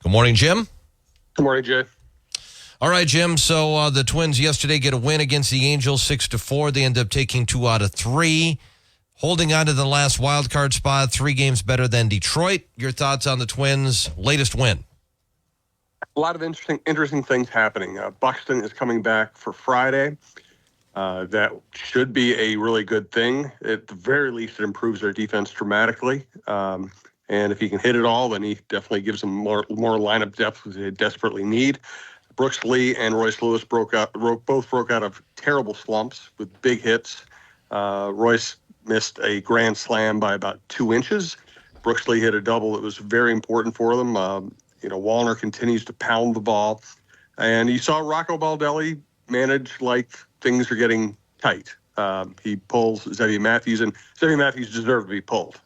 Good morning, Jim. Good morning, Jay. All right, Jim. So the Twins yesterday get a win against the Angels, 6-4. They end up taking 2 out of 3, holding on to the last wild card spot. 3 games better than Detroit. Your thoughts on the Twins' latest win? A lot of interesting things happening. Buxton is coming back for Friday. That should be a really good thing. At the very least, it improves their defense dramatically. And if he can hit it all, then he definitely gives them more lineup depth that they desperately need. Brooks Lee and Royce Lewis both broke out of terrible slumps with big hits. Royce missed a grand slam by about 2 inches. Brooks Lee hit a double that was very important for them. Wallner continues to pound the ball. And you saw Rocco Baldelli manage like things are getting tight. He pulls Zebby Matthews, and Zebby Matthews deserved to be pulled.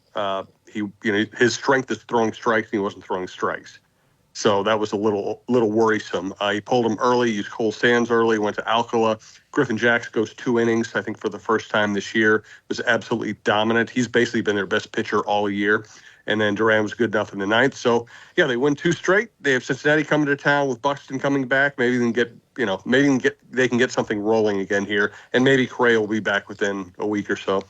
His strength is throwing strikes, and he wasn't throwing strikes. So that was a little worrisome. He pulled him early, used Cole Sands early, went to Alcala. Griffin Jax goes 2 innings, I think, for the first time this year. Was absolutely dominant. He's basically been their best pitcher all year. And then Duran was good enough in the 9th. So, yeah, they win 2 straight. They have Cincinnati coming to town with Buxton coming back. Maybe they can get something rolling again here. And maybe Correa will be back within a week or so.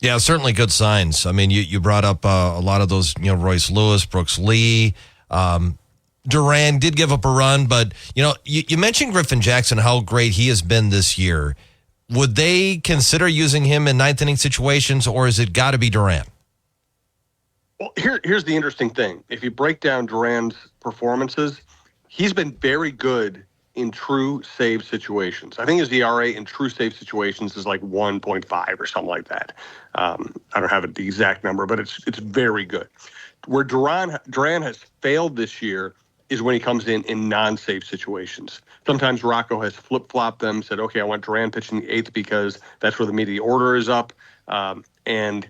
Yeah, certainly good signs. I mean, you brought up a lot of those, Royce Lewis, Brooks Lee. Duran did give up a run, but, you mentioned Griffin Jackson, how great he has been this year. Would they consider using him in 9th inning situations, or is it got to be Duran? Well, here's the interesting thing. If you break down Duran's performances, he's been very good in true save situations. I think his ERA in true save situations is like 1.5 or something like that. I don't have the exact number, but it's very good. Where Duran has failed this year is when he comes in non-save situations. Sometimes Rocco has flip-flopped them, said, okay, I want Duran pitching the 8th because that's where the media order is up. And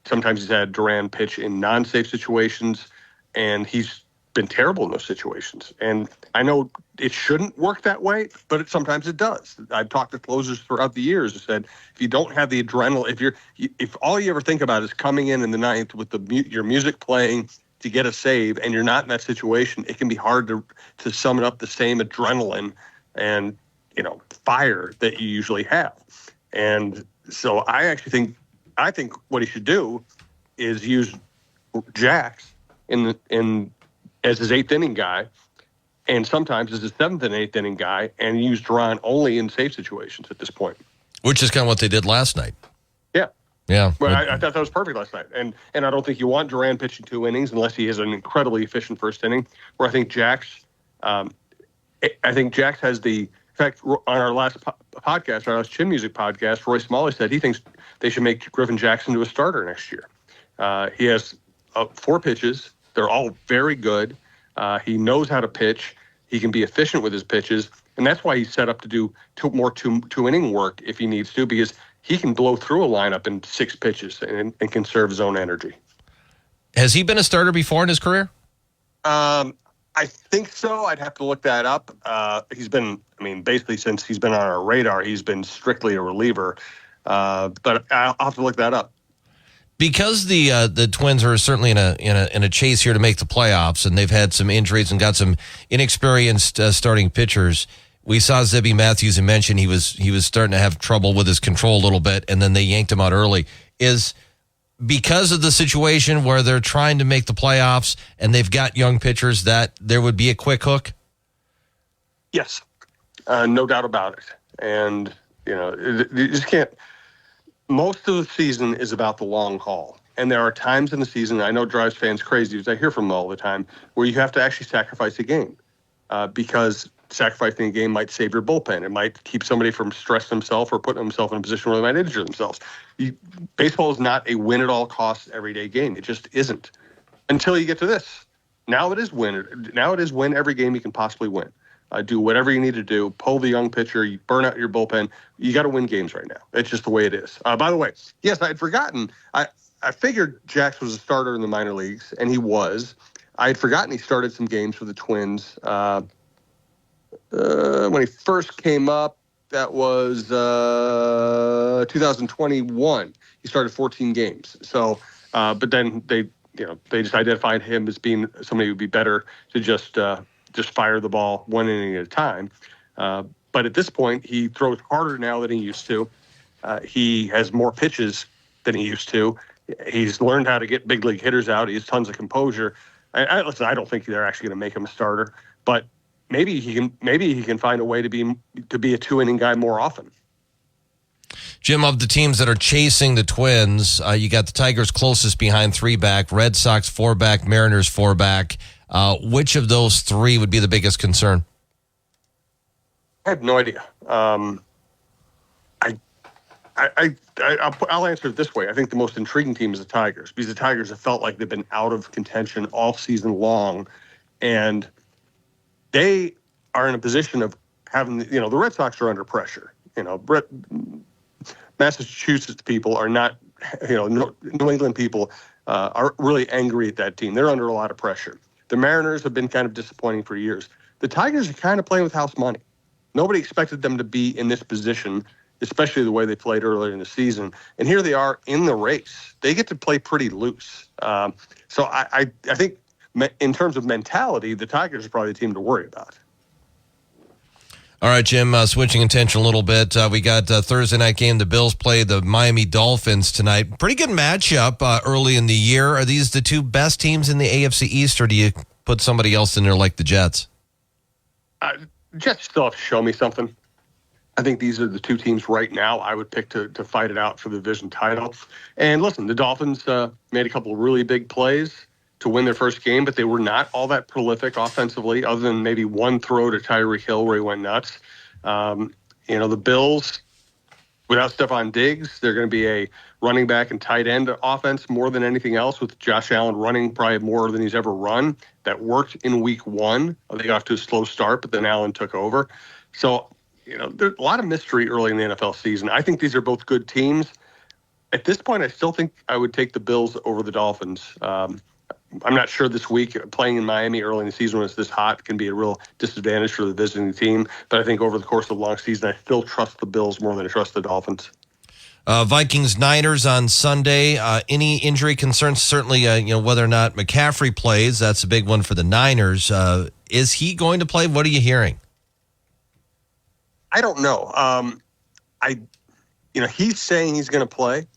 sometimes he's had Duran pitch in non-safe situations, and he's been terrible in those situations. And I know it shouldn't work that way, but sometimes it does. I've talked to closers throughout the years who said, if you don't have the adrenaline, if all you ever think about is coming in the 9th with your music playing to get a save, and you're not in that situation, it can be hard to summon up the same adrenaline and fire that you usually have. And so I think what he should do is use Jax as his 8th inning guy, and sometimes as his 7th and 8th inning guy, and use Duran only in safe situations at this point. Which is kind of what they did last night. Yeah. Yeah. Well, I thought that was perfect last night. And I don't think you want Duran pitching 2 innings unless he has an incredibly efficient first inning, where I think Jax has the... In fact, on our last podcast, our last Chin Music podcast, Roy Smalley said he thinks they should make Griffin Jackson to a starter next year. He has 4 pitches. They're all very good. He knows how to pitch. He can be efficient with his pitches. And that's why he's set up to do more two-inning work if he needs to, because he can blow through a lineup in 6 pitches and conserve his own energy. Has he been a starter before in his career? I think so. I'd have to look that up. He's been, basically since he's been on our radar, he's been strictly a reliever. But I'll have to look that up. Because the Twins are certainly in a chase here to make the playoffs, and they've had some injuries and got some inexperienced starting pitchers. We saw Zebby Matthews and mentioned he was starting to have trouble with his control a little bit, and then they yanked him out early. Is because of the situation where they're trying to make the playoffs and they've got young pitchers that there would be a quick hook? Yes, no doubt about it. And you just can't. Most of the season is about the long haul. And there are times in the season, I know it drives fans crazy, because I hear from them all the time, where you have to actually sacrifice a game because sacrificing a game might save your bullpen. It might keep somebody from stressing themselves or putting themselves in a position where they might injure themselves. Baseball is not a win-at-all-costs everyday game. It just isn't. Until you get to this. Now it is win. Now it is win every game you can possibly win. Do whatever you need to do. Pull the young pitcher. You burn out your bullpen. You got to win games right now. It's just the way it is. By the way, yes, I had forgotten. I figured Jax was a starter in the minor leagues, and he was. I had forgotten he started some games for the Twins. When he first came up, that was 2021. He started 14 games. So, but then they they just identified him as being somebody who would be better to just fire the ball one inning at a time. But at this point, he throws harder now than he used to. He has more pitches than he used to. He's learned how to get big league hitters out. He has tons of composure. Listen, I don't think they're actually going to make him a starter, but maybe he can find a way to be a 2-inning guy more often. Jim, of the teams that are chasing the Twins, you got the Tigers closest behind 3-back, Red Sox 4-back, Mariners 4-back. Which of those three would be the biggest concern? I have no idea. I'll answer it this way. I think the most intriguing team is the Tigers, because the Tigers have felt like they've been out of contention all season long, and they are in a position of having, the Red Sox are under pressure. Massachusetts people are not, New England people are really angry at that team. They're under a lot of pressure. The Mariners have been kind of disappointing for years. The Tigers are kind of playing with house money. Nobody expected them to be in this position, especially the way they played earlier in the season. And here they are in the race. They get to play pretty loose. So I think in terms of mentality, the Tigers are probably the team to worry about. All right, Jim, switching attention a little bit. We got Thursday night game. The Bills play the Miami Dolphins tonight. Pretty good matchup early in the year. Are these the two best teams in the AFC East, or do you put somebody else in there like the Jets? Jets still have to show me something. I think these are the two teams right now I would pick to fight it out for the division title. And listen, the Dolphins made a couple of really big plays to win their first game, but they were not all that prolific offensively, other than maybe one throw to Tyreek Hill where he went nuts. The Bills, without Stephon Diggs, they're going to be a running back and tight end offense more than anything else, with Josh Allen running probably more than he's ever run. That worked in week one. They got off to a slow start, but then Allen took over. So, there's a lot of mystery early in the NFL season. I think these are both good teams. At this point, I still think I would take the Bills over the Dolphins. I'm not sure this week playing in Miami early in the season when it's this hot can be a real disadvantage for the visiting team. But I think over the course of the long season, I still trust the Bills more than I trust the Dolphins. Vikings-Niners on Sunday. Any injury concerns? Certainly, whether or not McCaffrey plays, that's a big one for the Niners. Is he going to play? What are you hearing? I don't know. He's saying he's going to play,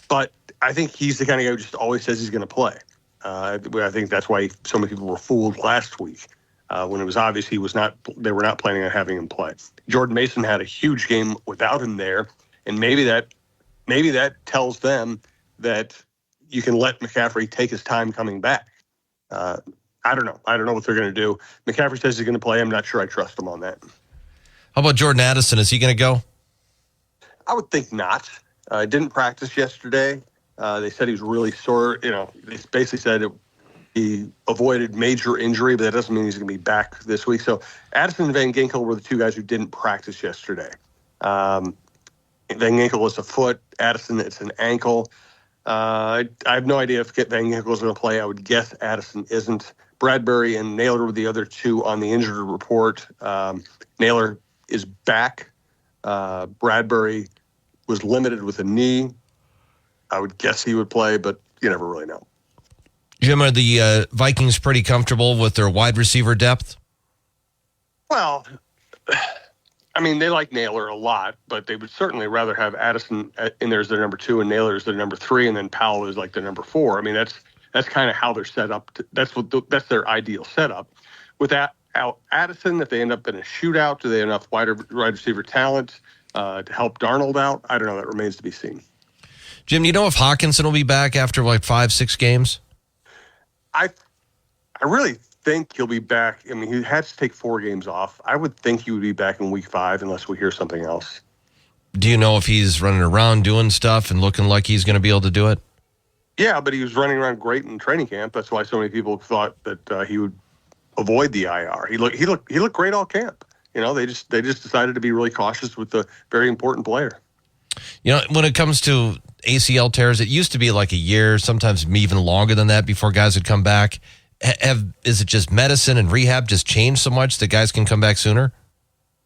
but I think he's the kind of guy who just always says he's going to play. I think that's why so many people were fooled last week when it was obvious they were not planning on having him play. Jordan Mason had a huge game without him there, and maybe that tells them that you can let McCaffrey take his time coming back. I don't know. I don't know what they're going to do. McCaffrey says he's going to play. I'm not sure I trust him on that. How about Jordan Addison? Is he going to go? I would think not. Didn't practice yesterday. They said he was really sore. They basically said he avoided major injury, but that doesn't mean he's going to be back this week. So Addison and Van Ginkel were the two guys who didn't practice yesterday. Van Ginkel was a foot. Addison, it's an ankle. I have no idea if Van Ginkel is going to play. I would guess Addison isn't. Bradbury and Naylor were the other two on the injured report. Naylor is back. Bradbury was limited with a knee. I would guess he would play, but you never really know. Jim, are the Vikings pretty comfortable with their wide receiver depth? Well, they like Naylor a lot, but they would certainly rather have Addison in there as their number 2 and Naylor as their number 3, and then Powell is like their number 4. That's kind of how they're set up. That's their ideal setup. With Addison, if they end up in a shootout, do they have enough wide receiver talent to help Darnold out? I don't know. That remains to be seen. Jim, do you know if Hawkinson will be back after 5-6 games? I really think he'll be back. He had to take 4 games off. I would think he would be back in week 5 unless we hear something else. Do you know if he's running around doing stuff and looking like he's going to be able to do it? Yeah, but he was running around great in training camp. That's why so many people thought that he would avoid the IR. He looked great all camp. They just decided to be really cautious with the very important player. When it comes to ACL tears, it used to be like a year, sometimes even longer than that before guys would come back. Is it just medicine and rehab just changed so much that guys can come back sooner?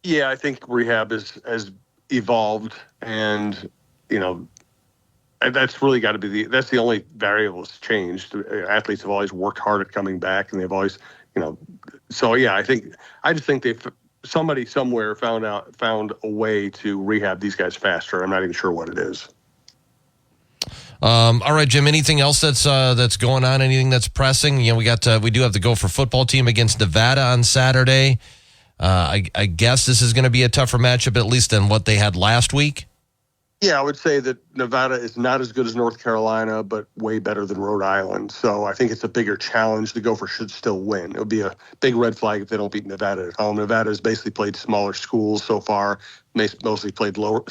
Yeah, I think rehab has evolved, and That's really got to be that's the only variable that's changed. Athletes have always worked hard at coming back, and they've always, so yeah, I just think somebody somewhere found a way to rehab these guys faster. I'm not even sure what it is. All right, Jim, anything else that's going on? Anything that's pressing? We do have the Gopher football team against Nevada on Saturday. I guess this is going to be a tougher matchup, at least than what they had last week. Yeah, I would say that Nevada is not as good as North Carolina, but way better than Rhode Island. So I think it's a bigger challenge. The Gophers should still win. It would be a big red flag if they don't beat Nevada at home. Nevada has basically played smaller schools so far, mostly played lower,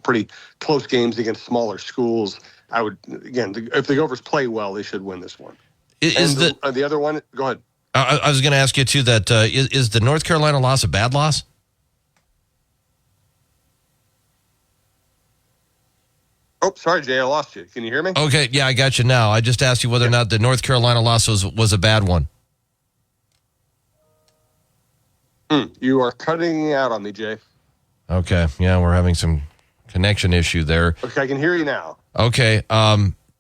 pretty close games against smaller schools. If the Gophers play well, they should win this one. The other one, go ahead. I was going to ask you, too, that is the North Carolina loss a bad loss? Oh, sorry, Jay, I lost you. Can you hear me? Okay, yeah, I got you now. I just asked you whether or not the North Carolina loss was a bad one. You are cutting out on me, Jay. Okay, yeah, we're having some connection issue there. Okay, I can hear you now. Okay,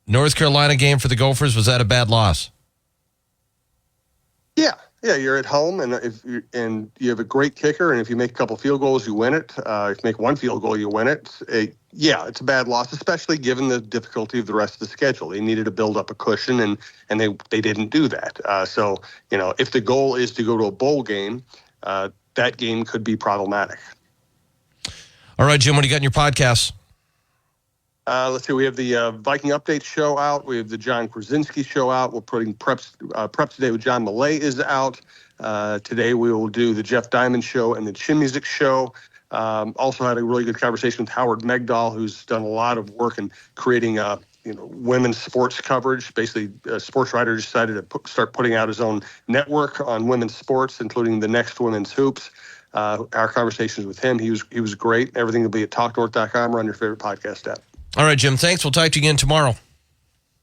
North Carolina game for the Gophers, was that a bad loss? Yeah, you're at home, and you have a great kicker, and if you make a couple field goals, you win it. If you make one field goal, you win it. It's a bad loss, especially given the difficulty of the rest of the schedule. They needed to build up a cushion, and they didn't do that. So if the goal is to go to a bowl game, that game could be problematic. All right, Jim, what do you got in your podcasts? Let's see. We have the Viking Update show out. We have the John Krasinski show out. We're putting Preps Today with John Millay is out. Today we will do the Jeff Diamond show and the Chin Music show. Also had a really good conversation with Howard Megdal, who's done a lot of work in creating women's sports coverage. Basically, a sports writer decided to start putting out his own network on women's sports, including the Next Women's Hoops. Our conversations with him, he was great. Everything will be at talknorth.com or on your favorite podcast app. All right, Jim, thanks. We'll talk to you again tomorrow.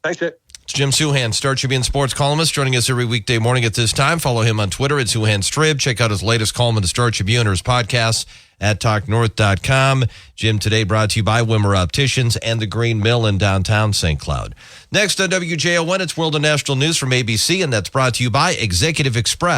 Thanks, Jay. It's Jim Souhan, Star Tribune sports columnist, joining us every weekday morning at this time. Follow him on Twitter at SouhanStrib. Check out his latest column in the Star Tribune or his podcasts at talknorth.com. Jim, today brought to you by Wimmer Opticians and the Green Mill in downtown St. Cloud. Next on WJON, it's World and National News from ABC, and that's brought to you by Executive Express.